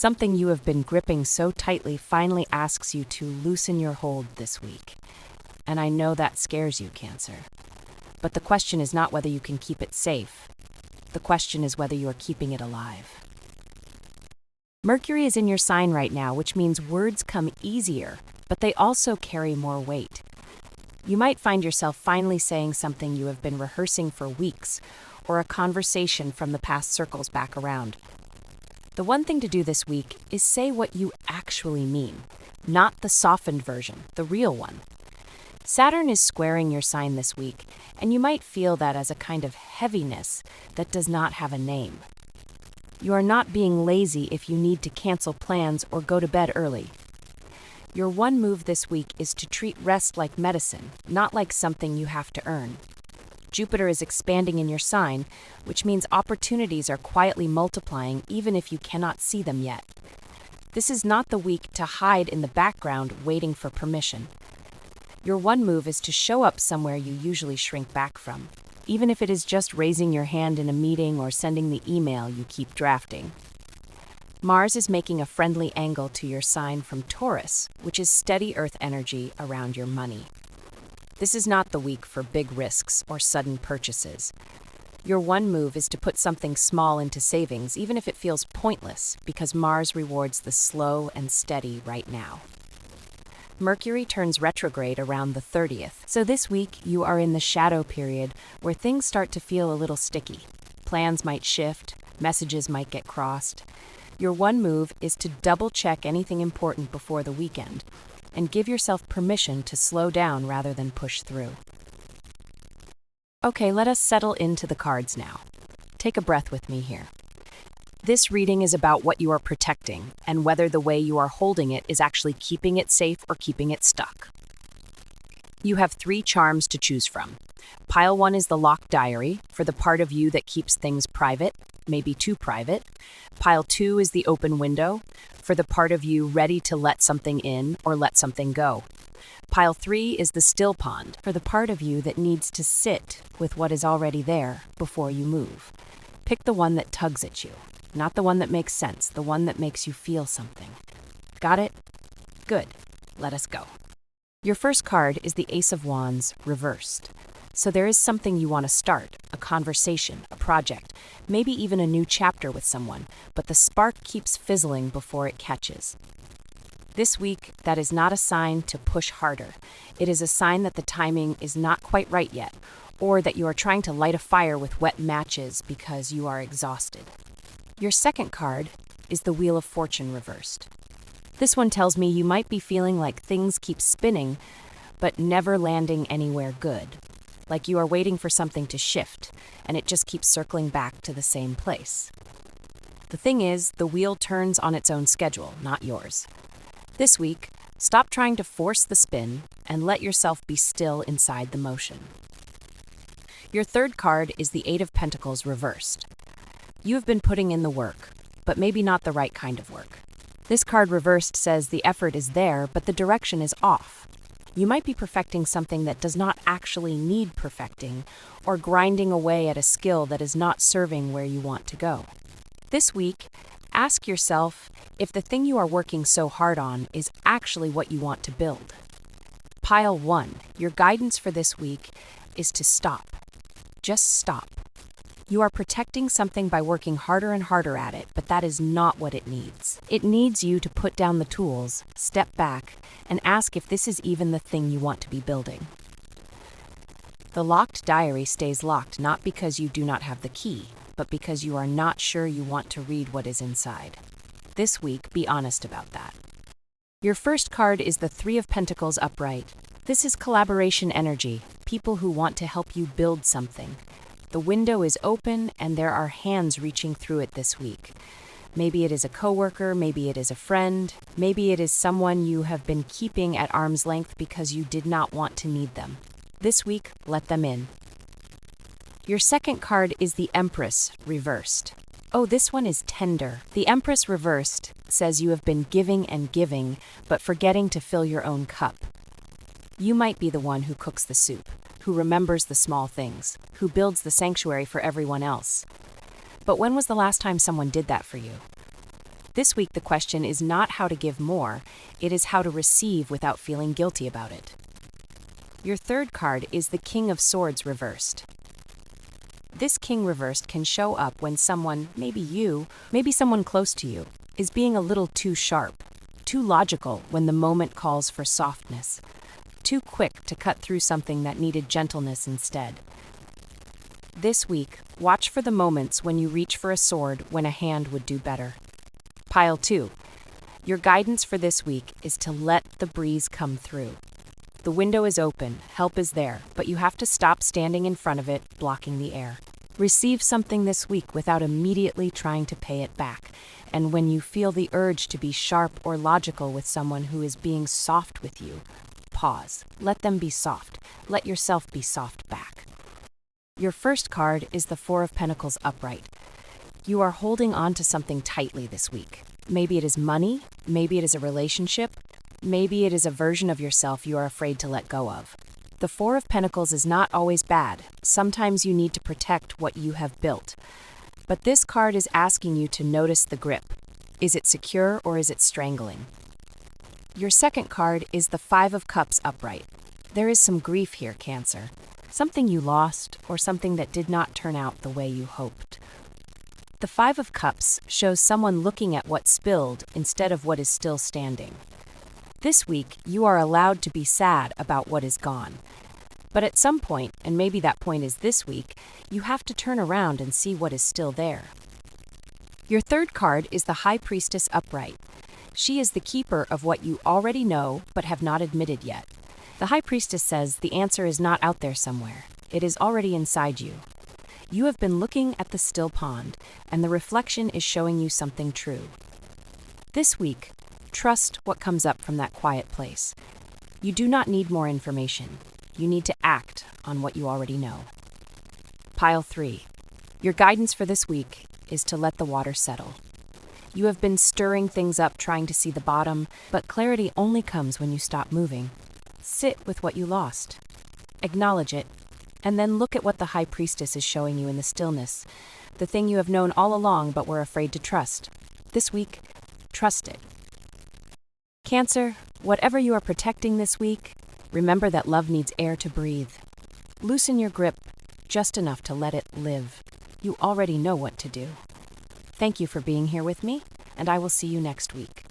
Something you have been gripping so tightly finally asks you to loosen your hold this week. And I know that scares you, Cancer. But the question is not whether you can keep it safe. The question is whether you are keeping it alive. Mercury is in your sign right now, which means words come easier, but they also carry more weight. You might find yourself finally saying something you have been rehearsing for weeks, or a conversation from the past circles back around. The one thing to do this week is say what you actually mean, not the softened version, the real one. Saturn is squaring your sign this week, and you might feel that as a kind of heaviness that does not have a name. You are not being lazy if you need to cancel plans or go to bed early. Your one move this week is to treat rest like medicine, not like something you have to earn. Jupiter is expanding in your sign, which means opportunities are quietly multiplying even if you cannot see them yet. This is not the week to hide in the background waiting for permission. Your one move is to show up somewhere you usually shrink back from, even if it is just raising your hand in a meeting or sending the email you keep drafting. Mars is making a friendly angle to your sign from Taurus, which is steady Earth energy around your money. This is not the week for big risks or sudden purchases. Your one move is to put something small into savings, even if it feels pointless, because Mars rewards the slow and steady right now. Mercury turns retrograde around the 30th, so this week you are in the shadow period where things start to feel a little sticky. Plans might shift, messages might get crossed. Your one move is to double-check anything important before the weekend, and give yourself permission to slow down rather than push through. Okay, let us settle into the cards now. Take a breath with me here. This reading is about what you are protecting and whether the way you are holding it is actually keeping it safe or keeping it stuck. You have 3 charms to choose from. Pile 1 is the locked diary, for the part of you that keeps things private, maybe too private. Pile 2 is the open window, for the part of you ready to let something in or let something go. Pile 3 is the still pond, for the part of you that needs to sit with what is already there before you move. Pick the one that tugs at you, not the one that makes sense, the one that makes you feel something. Got it? Good. Let us go. Your first card is the Ace of Wands reversed. So there is something you want to start, a conversation, a project, maybe even a new chapter with someone, but the spark keeps fizzling before it catches. This week, that is not a sign to push harder. It is a sign that the timing is not quite right yet, or that you are trying to light a fire with wet matches because you are exhausted. Your second card is the Wheel of Fortune reversed. This one tells me you might be feeling like things keep spinning, but never landing anywhere good. Like you are waiting for something to shift, and it just keeps circling back to the same place. The thing is, the wheel turns on its own schedule, not yours. This week, stop trying to force the spin and let yourself be still inside the motion. Your third card is the Eight of Pentacles reversed. You have been putting in the work, but maybe not the right kind of work. This card reversed says the effort is there, but the direction is off. You might be perfecting something that does not actually need perfecting, or grinding away at a skill that is not serving where you want to go. This week, ask yourself if the thing you are working so hard on is actually what you want to build. Pile 1, your guidance for this week is to stop. Just stop. You are protecting something by working harder and harder at it, but that is not what it needs. It needs you to put down the tools, step back, and ask if this is even the thing you want to be building. The locked diary stays locked not because you do not have the key, but because you are not sure you want to read what is inside. This week, be honest about that. Your first card is the Three of Pentacles upright. This is collaboration energy, people who want to help you build something. The window is open and there are hands reaching through it this week. Maybe it is a coworker, maybe it is a friend, maybe it is someone you have been keeping at arm's length because you did not want to need them. This week, let them in. Your second card is the Empress reversed. Oh, this one is tender. The Empress reversed says you have been giving and giving, but forgetting to fill your own cup. You might be the one who cooks the soup, who remembers the small things, who builds the sanctuary for everyone else. But when was the last time someone did that for you? This week, the question is not how to give more, it is how to receive without feeling guilty about it. Your third card is the King of Swords reversed. This King reversed can show up when someone, maybe you, maybe someone close to you, is being a little too sharp, too logical when the moment calls for softness, too quick to cut through something that needed gentleness instead. This week, watch for the moments when you reach for a sword when a hand would do better. Pile 2. Your guidance for this week is to let the breeze come through. The window is open, help is there, but you have to stop standing in front of it, blocking the air. Receive something this week without immediately trying to pay it back. And when you feel the urge to be sharp or logical with someone who is being soft with you, pause. Let them be soft. Let yourself be soft back. Your first card is the Four of Pentacles upright. You are holding on to something tightly this week. Maybe it is money, maybe it is a relationship, maybe it is a version of yourself you are afraid to let go of. The Four of Pentacles is not always bad. Sometimes you need to protect what you have built. But this card is asking you to notice the grip. Is it secure or is it strangling? Your second card is the Five of Cups upright. There is some grief here, Cancer. Something you lost or something that did not turn out the way you hoped. The Five of Cups shows someone looking at what spilled instead of what is still standing. This week, you are allowed to be sad about what is gone. But at some point, and maybe that point is this week, you have to turn around and see what is still there. Your third card is the High Priestess upright. She is the keeper of what you already know but have not admitted yet. The High Priestess says the answer is not out there somewhere. It is already inside you. You have been looking at the still pond, and the reflection is showing you something true. This week, trust what comes up from that quiet place. You do not need more information. You need to act on what you already know. Pile 3. Your guidance for this week is to let the water settle. You have been stirring things up trying to see the bottom, but clarity only comes when you stop moving. Sit with what you lost. Acknowledge it, and then look at what the High Priestess is showing you in the stillness, the thing you have known all along but were afraid to trust. This week, trust it. Cancer, whatever you are protecting this week, remember that love needs air to breathe. Loosen your grip just enough to let it live. You already know what to do. Thank you for being here with me, and I will see you next week.